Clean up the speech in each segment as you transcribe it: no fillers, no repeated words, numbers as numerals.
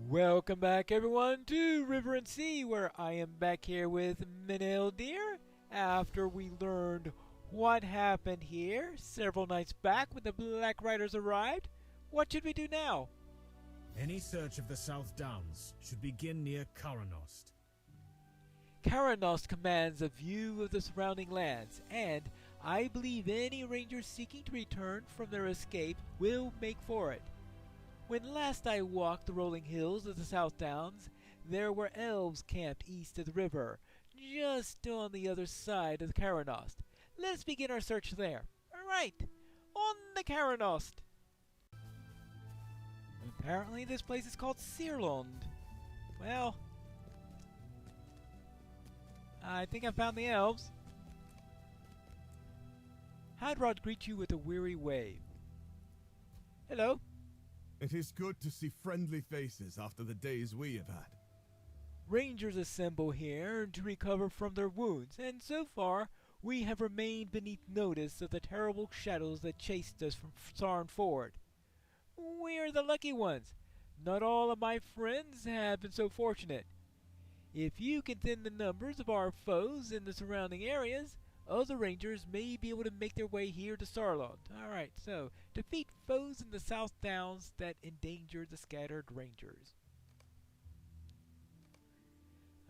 Welcome back everyone to River and Sea, where I am back here with Minel Deer after we learned what happened here several nights back when the Black Riders arrived. What should we do now? Any search of the South Downs should begin near Karanost. Karanost commands a view of the surrounding lands, and I believe any rangers seeking to return from their escape will make for it. When last I walked the rolling hills of the South Downs, there were elves camped east of the river, just on the other side of the Karanost. Let us begin our search there. Alright, on the Karanost! Apparently this place is called Sirlond. Well, I think I found the elves. Hadrod greets you with a weary wave. Hello. It is good to see friendly faces after the days we have had. Rangers assemble here to recover from their wounds, and so far we have remained beneath notice of the terrible shadows that chased us from Sirlond Ford. We are the lucky ones. Not all of my friends have been so fortunate. If you can thin the numbers of our foes in the surrounding areas, other rangers may be able to make their way here to Sirlond. Alright, so defeat foes in the South Downs that endanger the scattered rangers.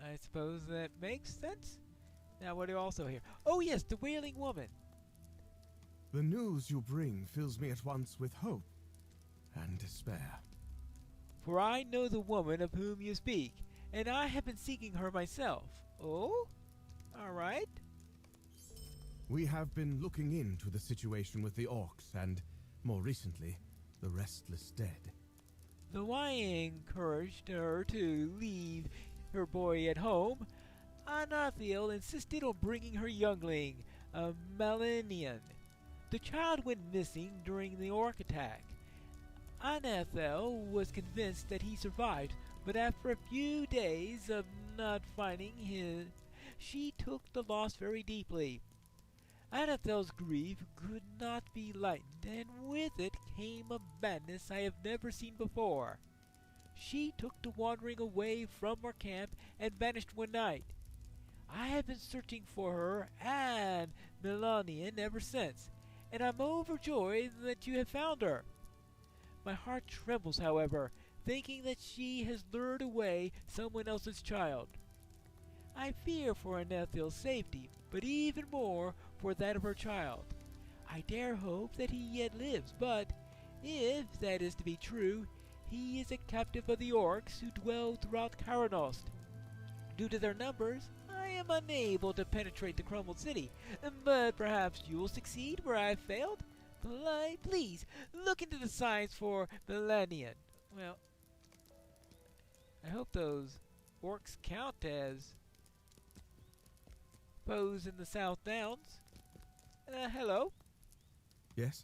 I suppose that makes sense. Now what do you also hear? Oh yes, the Wailing Woman. The news you bring fills me at once with hope and despair. For I know the woman of whom you speak, and I have been seeking her myself. Oh? Alright. We have been looking into the situation with the orcs and, more recently, the restless dead. Though I encouraged her to leave her boy at home, Anathiel insisted on bringing her youngling, a Malinian. The child went missing during the orc attack. Anathiel was convinced that he survived, but after a few days of not finding him, she took the loss very deeply. Anathel's grief could not be lightened, and with it came a madness I have never seen before. She took to wandering away from our camp and vanished one night. I have been searching for her and Melanian ever since, and I'm overjoyed that you have found her. My heart trembles, however, thinking that she has lured away someone else's child. I fear for Anathel's safety, but even more for that of her child. I dare hope that he yet lives, but if that is to be true, he is a captive of the orcs who dwell throughout Karanost. Due to their numbers, I am unable to penetrate the crumbled city, but perhaps you will succeed where I have failed? Please, look into the signs for Melanian. Well, I hope those orcs count as foes in the South Downs. Hello? Yes?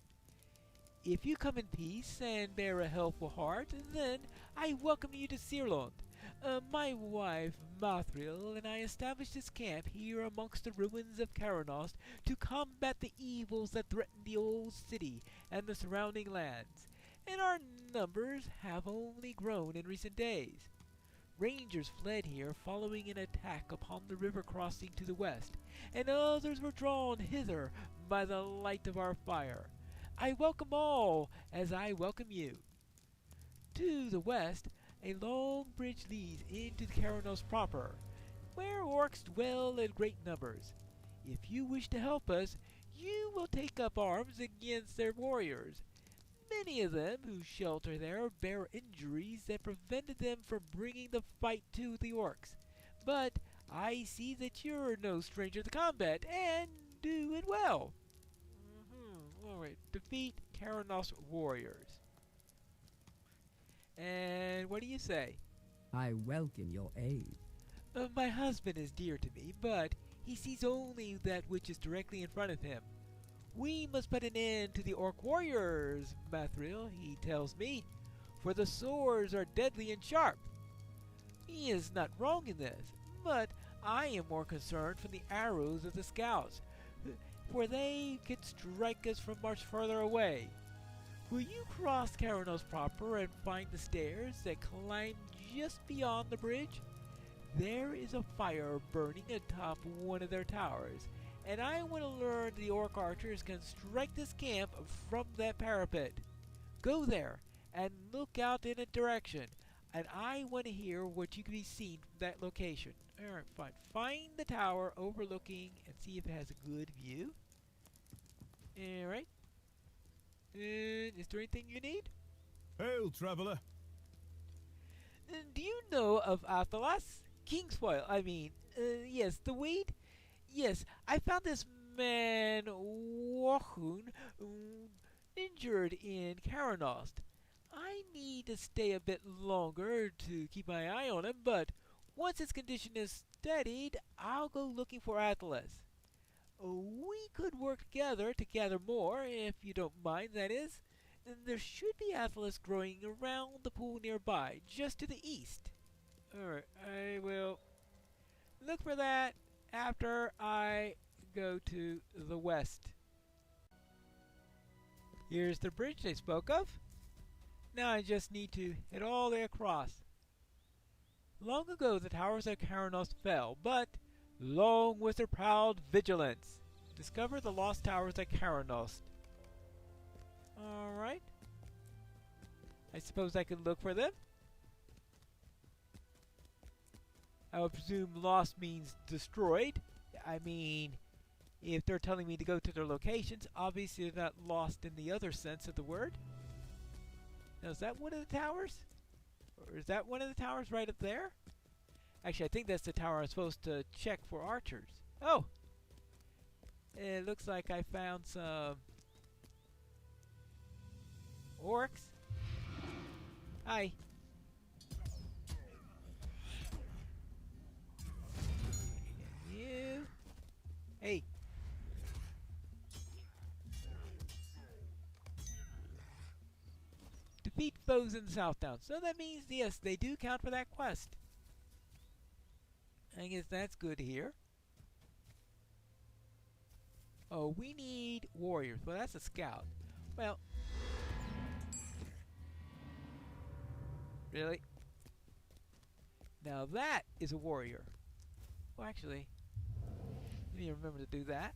If you come in peace and bear a helpful heart, then I welcome you to Sirlond. My wife, Mathril, and I established this camp here amongst the ruins of Karanost to combat the evils that threaten the old city and the surrounding lands, and our numbers have only grown in recent days. Rangers fled here following an attack upon the river crossing to the west, and others were drawn hither by the light of our fire. I welcome all as I welcome you. To the west, a long bridge leads into the Karanost proper, where orcs dwell in great numbers. If you wish to help us, you will take up arms against their warriors. Many of them who shelter there bear injuries that prevented them from bringing the fight to the orcs. But I see that you're no stranger to combat, and do it well. Alright, defeat Karanost warriors. And what do you say? I welcome your aid. My husband is dear to me, but he sees only that which is directly in front of him. We must put an end to the orc warriors, Mathril, he tells me, for the swords are deadly and sharp. He is not wrong in this, but I am more concerned from the arrows of the scouts, for they could strike us from much further away. Will you cross Karanos proper and find the stairs that climb just beyond the bridge? There is a fire burning atop one of their towers, and I want to learn the orc archers can strike this camp from that parapet. Go there and look out in a direction, and I want to hear what you can be seen from that location. Alright, fine. Find the tower overlooking and see if it has a good view. Alright. Is there anything you need? Hail, traveler. Do you know of Athalas? Kingsfoil, I mean. Yes, the weed? Yes, I found this man, Wahun, injured in Karanost. I need to stay a bit longer to keep my eye on him, but once his condition is steadied, I'll go looking for Athalas. We could work together to gather more, if you don't mind, that is. There should be Athalas growing around the pool nearby, just to the east. Alright, I will look for that after I go to the west. Here's the bridge they spoke of. Now I just need to head all the way across. Long ago the towers of Karanos fell, but long with their proud vigilance. Discover the lost towers at Karanos. Alright. I suppose I could look for them. I would presume lost means destroyed. I mean, if they're telling me to go to their locations, obviously they're not lost in the other sense of the word. Now, is that one of the towers? Or is that one of the towers right up there? Actually, I think that's the tower I'm supposed to check for archers. Oh! It looks like I found some orcs. Hi. You. Hey. Defeat foes in the South Town. So that means, yes, they do count for that quest. I guess that's good to hear. Oh, we need warriors. Well, that's a scout. Well, really? Now that is a warrior. Well, actually, I need to remember to do that.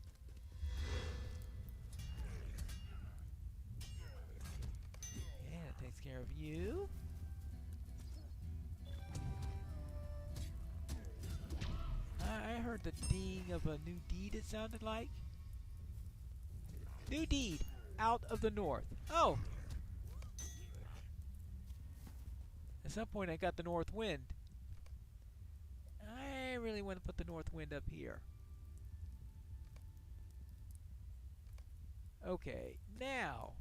Yeah, that takes care of you. I heard the ding of a new deed, it sounded like. New deed, out of the north. Oh! At some point I got the north wind. I really want to put the north wind up here. Okay, now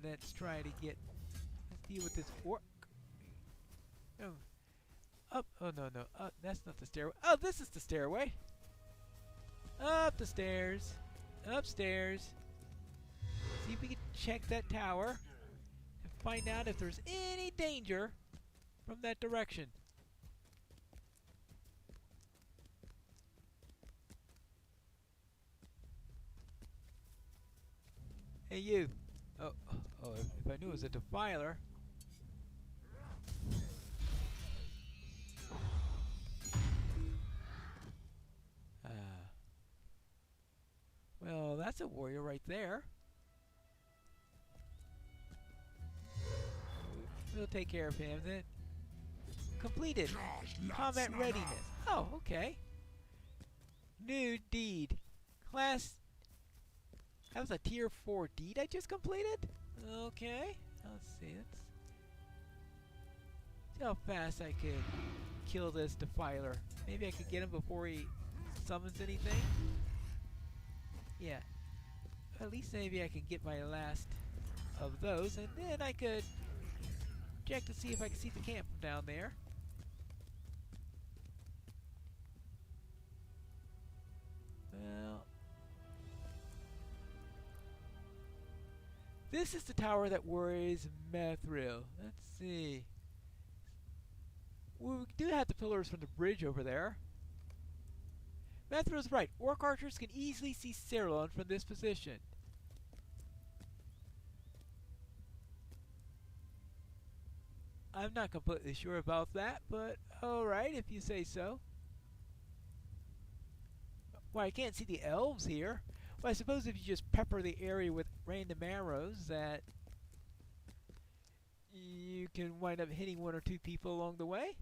let's try to get, let's deal with this orc. Oh, up, oh no, that's not the stairway. Oh, this is the stairway. Up the stairs, upstairs. See if we can check that tower and find out if there's any danger from that direction. Hey you. Oh, if I knew it was a defiler. Well, that's a warrior right there. We'll take care of him then. Completed. Combat readiness. Oh, okay. New deed. Class. That was a tier 4 deed I just completed? Okay. Let's see. Let's see how fast I could kill this defiler. Maybe I could get him before he summons anything. Yeah. At least maybe I can get my last of those, and then I could check to see if I can see the camp from down there. Well, this is the tower that worries Methril. Let's see. We do have the pillars from the bridge over there. Methra was right. Orc archers can easily see Sirlond from this position. I'm not completely sure about that, but alright if you say so. Well, I can't see the elves here. Well, I suppose if you just pepper the area with random arrows that you can wind up hitting one or two people along the way.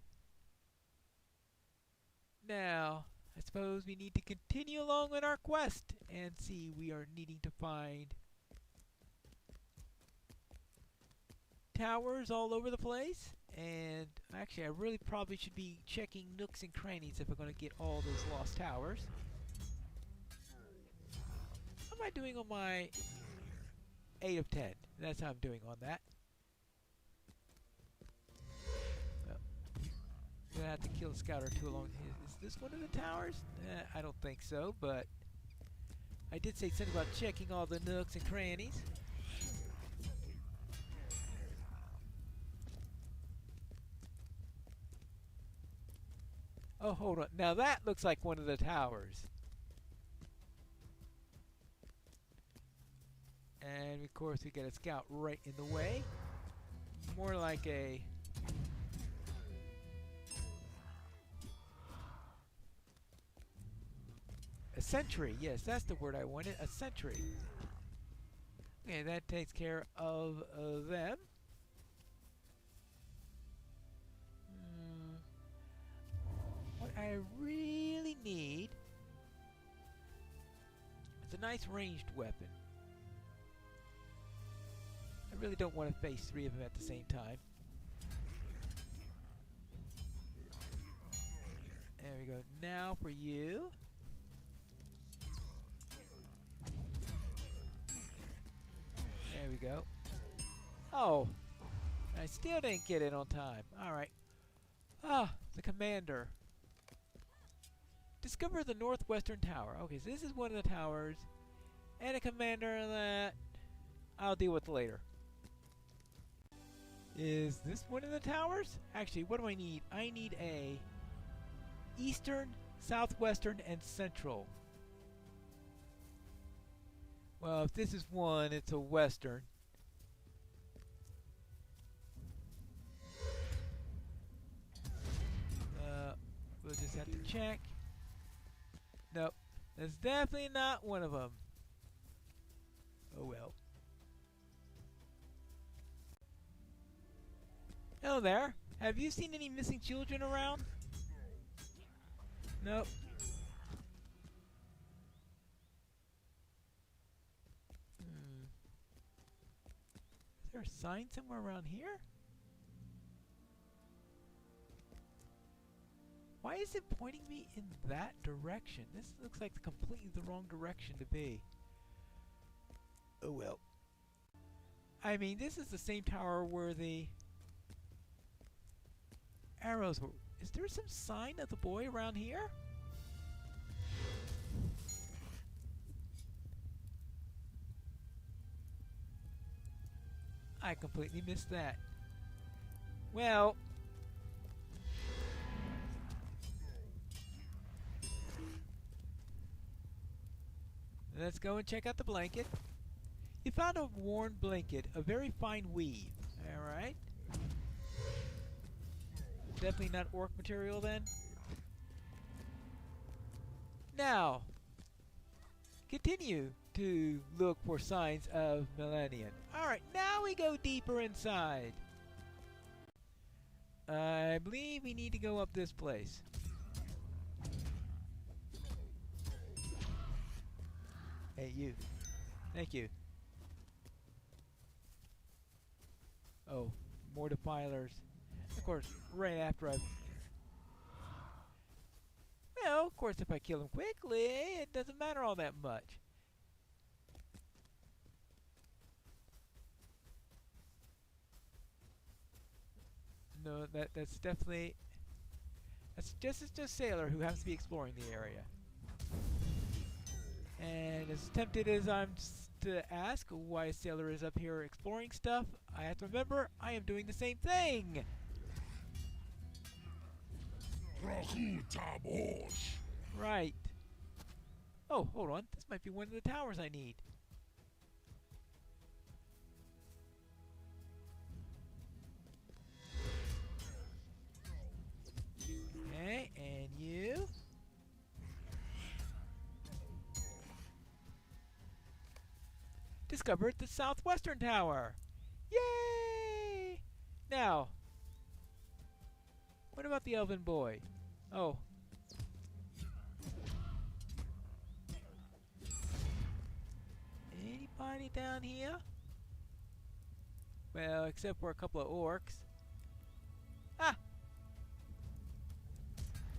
Now, I suppose we need to continue along on our quest and see we are needing to find towers all over the place. And actually, I really probably should be checking nooks and crannies if I'm going to get all those lost towers. How am I doing on my 8 of 10? That's how I'm doing on that. I'm gonna have to kill a scout or two along here. Is this one of the towers? I don't think so, but I did say something about checking all the nooks and crannies. Oh, hold on. Now that looks like one of the towers. And of course we get a scout right in the way. More like a sentry. Yes, that's the word I wanted. A sentry. Okay, that takes care of them. What I really need is a nice ranged weapon. I really don't want to face 3 of them at the same time. There we go. Now for you. There we go. Oh, I still didn't get it on time. Alright. Ah, the commander. Discover the northwestern tower. Okay, so this is one of the towers. And a commander that I'll deal with later. Is this one of the towers? Actually, what do I need? I need a eastern, southwestern, and central. Well, if this is one, it's a western. We'll just have to check. Nope, that's definitely not one of them. Oh well. Hello there. Have you seen any missing children around? Nope. Is there a sign somewhere around here? Why is it pointing me in that direction? This looks like completely the wrong direction to be. Oh well. I mean, this is the same tower where the arrows were. Is there some sign of the boy around here? I completely missed that. Well, let's go and check out the blanket. You found a worn blanket, a very fine weave. Alright. Definitely not orc material then. Now, continue to look for signs of Millennium. Alright, now we go deeper inside. I believe we need to go up this place. Hey, you. Thank you. Oh, more defilers. Of course, right after I've... Well, of course, if I kill him quickly, it doesn't matter all that much. No, that's definitely... That's just a sailor who happens to be exploring the area. And as tempted as I'm to ask why a sailor is up here exploring stuff, I have to remember I am doing the same thing! Right. Oh, hold on. This might be one of the towers I need. Okay, and you. Discovered the southwestern tower. Yay! Now, what about the elven boy? Oh. Anybody down here? Well, except for a couple of orcs. Ah!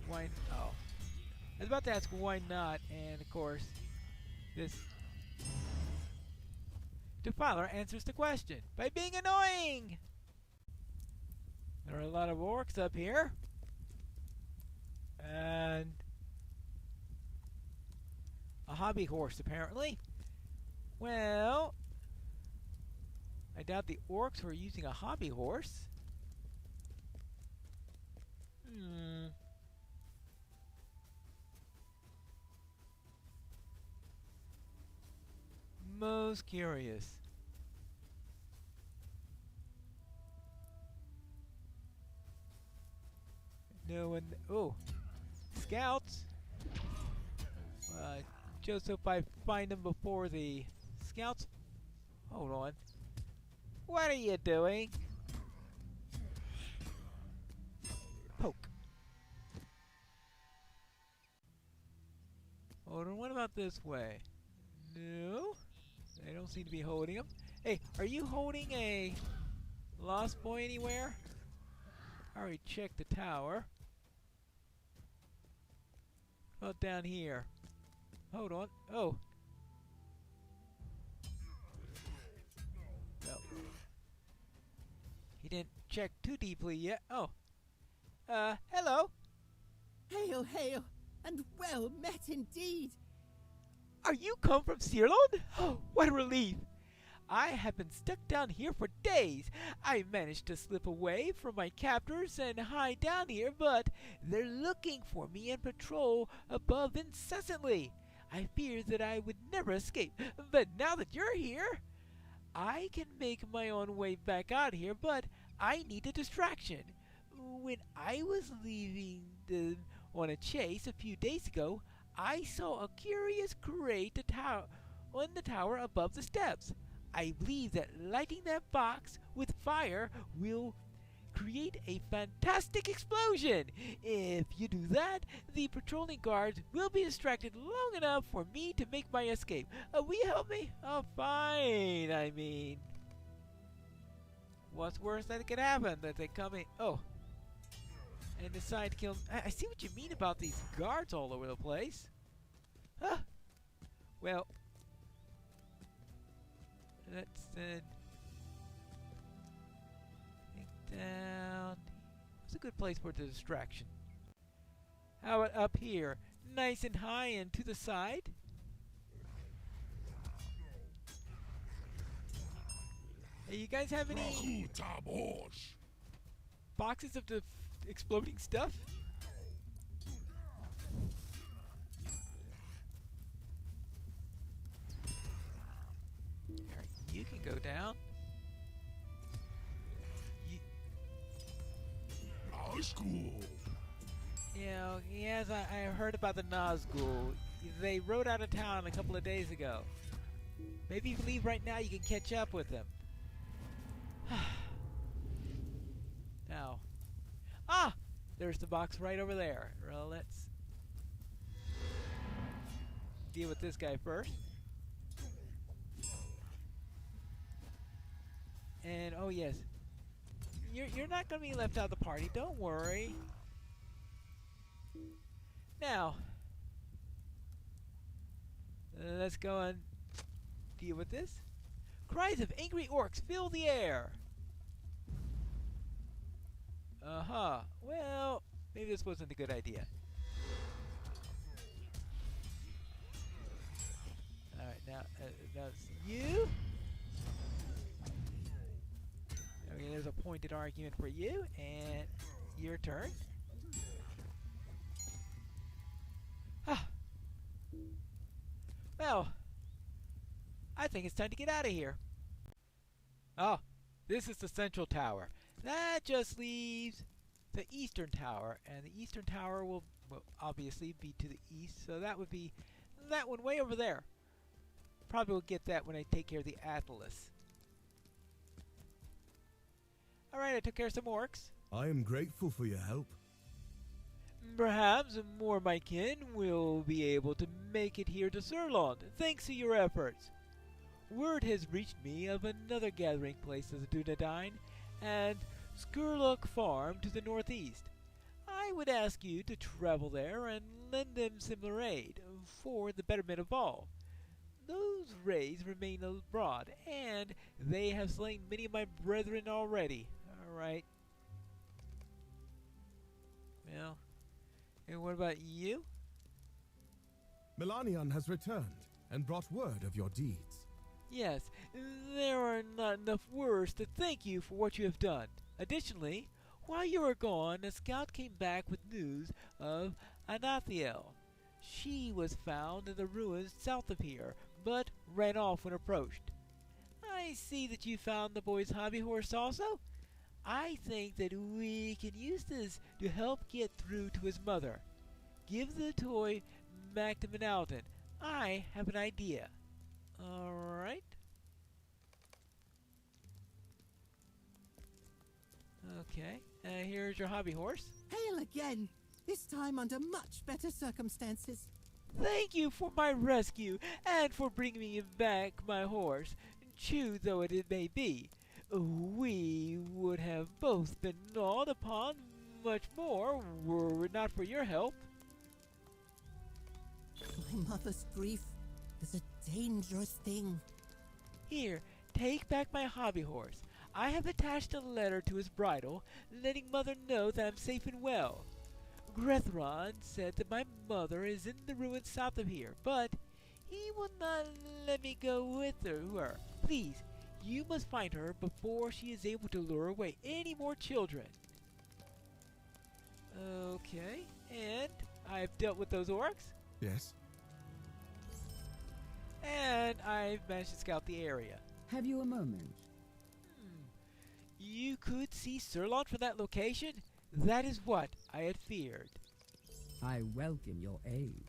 Why? Oh. I was about to ask why not, and of course, this Defiler answers the question by being annoying! There are a lot of orcs up here. And a hobby horse, apparently. Well, I doubt the orcs were using a hobby horse. Most curious. No one. Oh, scouts. Just hope I find them before the scouts. Hold on. What are you doing? Poke. Hold on. What about this way? No. They don't seem to be holding them. Hey, are you holding a lost boy anywhere? I already checked the tower. How about down here? Hold on. Oh. No. He didn't check too deeply yet. Oh. Hello. Hail, hail, and well met indeed. Are you come from Sirlond? Oh, what a relief! I have been stuck down here for days. I managed to slip away from my captors and hide down here, but they're looking for me and patrol above incessantly. I feared that I would never escape, but now that you're here, I can make my own way back out here, but I need a distraction. When I was leaving on a chase a few days ago, I saw a curious crate on the tower above the steps. I believe that lighting that box with fire will create a fantastic explosion. If you do that, the patrolling guards will be distracted long enough for me to make my escape. Will you help me? Oh, fine, I mean. What's worse that could happen? That they come in. Oh. And decide to kill. I see what you mean about these guards all over the place. Huh. Well. Let's take down. It's a good place for the distraction. How about up here? Nice and high and to the side. Hey, you guys have any boxes of the exploding stuff? Alright, you can go down. Yes, I heard about the Nazgul. They rode out of town a couple of days ago. Maybe if you leave right now, you can catch up with them. Now. Ah! There's the box right over there. Well, let's deal with this guy first. And, oh yes. You're not going to be left out of the party. Don't worry. Now, let's go and deal with this. Cries of angry orcs fill the air. Uh-huh. Well, maybe this wasn't a good idea. Alright, now that's you. Okay, there's a pointed argument for you, and your turn. Ah. Well, I think it's time to get out of here. Oh, this is the central tower. That just leaves the eastern tower, and the eastern tower will obviously be to the east, so that would be that one way over there. Probably will get that when I take care of the Atlas. Alright, I took care of some orcs. I am grateful for your help. Perhaps more of my kin will be able to make it here to Sirlond, thanks to your efforts. Word has reached me of another gathering place of the Dunedain, and Skurlock Farm to the northeast. I would ask you to travel there and lend them similar aid, for the betterment of all. Those rays remain abroad, and they have slain many of my brethren already. Alright. Well, and what about you? Melanion has returned and brought word of your deeds. Yes, there are not enough words to thank you for what you have done. Additionally, while you were gone, a scout came back with news of Anathiel. She was found in the ruins south of here, but ran off when approached. I see that you found the boy's hobby horse also. I think that we can use this to help get through to his mother. Give the toy back to Manalton. I have an idea. Alright. Okay, here's your hobby horse. Hail again, this time under much better circumstances. Thank you for my rescue, and for bringing me back my horse, chewed though it may be. We would have both been gnawed upon much more were it not for your help. My mother's grief is a dangerous thing. Here, take back my hobby horse. I have attached a letter to his bridle, letting Mother know that I'm safe and well. Grethron said that my mother is in the ruins south of here, but he will not let me go with her. Please, you must find her before she is able to lure away any more children. Okay, and I've dealt with those orcs, Yes? and I've managed to scout the area. Have you a moment? You could see Sirlond from that location? That is what I had feared. I welcome your aid.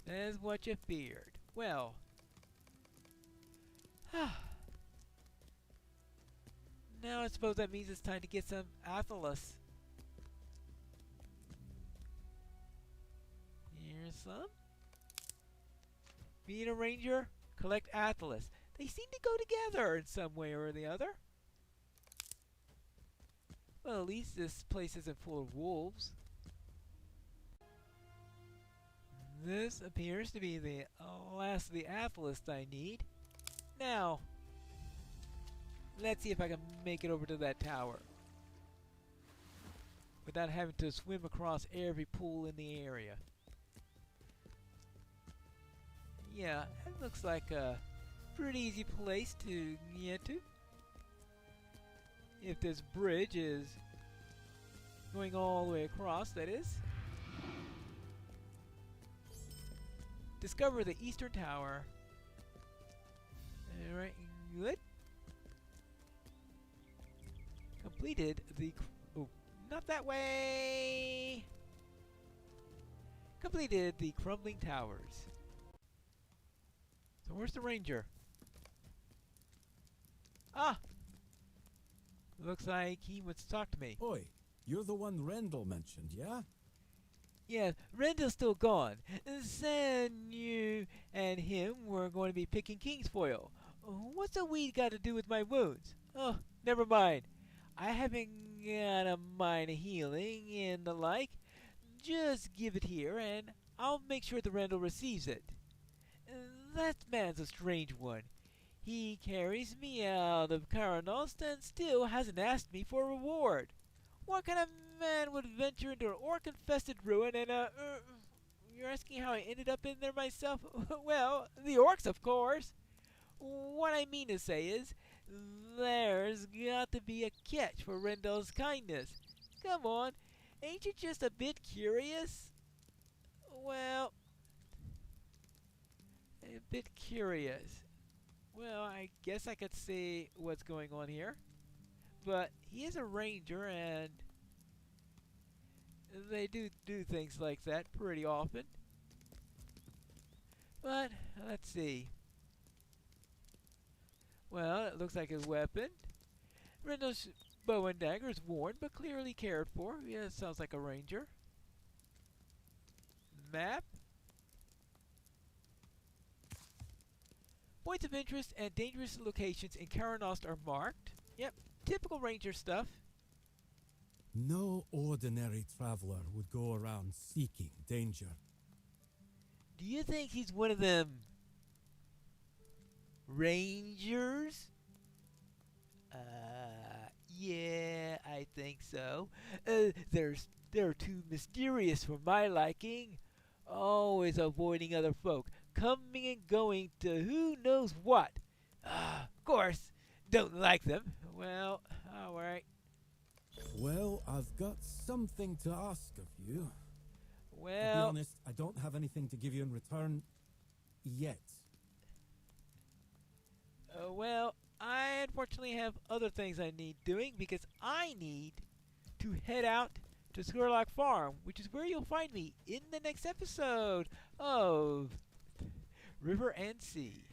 That is what you feared. Well. Now I suppose that means it's time to get some Athalas. Here's some. Being a ranger, collect Athalas. They seem to go together in some way or the other. Well, at least this place isn't full of wolves. This appears to be the last of the Athalas I need. Now, let's see if I can make it over to that tower without having to swim across every pool in the area. Yeah, it looks like a pretty easy place to get to. If this bridge is going all the way across, that is. Discover the eastern tower. Alright, good. Completed the... Oh, not that way! Completed the crumbling towers. So where's the ranger? Ah! Looks like he wants to talk to me. Oi, you're the one Rendell mentioned, yeah? Yeah, Rendell's still gone. Then you and him were going to be picking Kingsfoil. What's a weed got to do with my wounds? Oh, never mind. I haven't got a mind of healing and the like. Just give it here and I'll make sure the Rendell receives it. That man's a strange one. He carries me out of Karanost and still hasn't asked me for a reward. What kind of man would venture into an orc-infested ruin and, you're asking how I ended up in there myself? Well, the orcs, of course. What I mean to say is, there's got to be a catch for Rendell's kindness. Come on, ain't you just a bit curious? Well, bit curious. Well, I guess I could see what's going on here. But he is a ranger, and they do things like that pretty often. But let's see. Well, it looks like his weapon. Rendell's bow and dagger is worn but clearly cared for. Yeah, it sounds like a ranger. Map. Points of interest and dangerous locations in Karanost are marked. Yep, typical ranger stuff. No ordinary traveler would go around seeking danger. Do you think he's one of them rangers? Yeah, I think so. They're too mysterious for my liking. Always avoiding other folk, coming and going to who knows what. Of course, don't like them. Well, alright. Well, I've got something to ask of you. To be Well, honest, I don't have anything to give you in return yet. well, I unfortunately have other things I need doing because I need to head out to Sirlond Farm, which is where you'll find me in the next episode of River and Sea.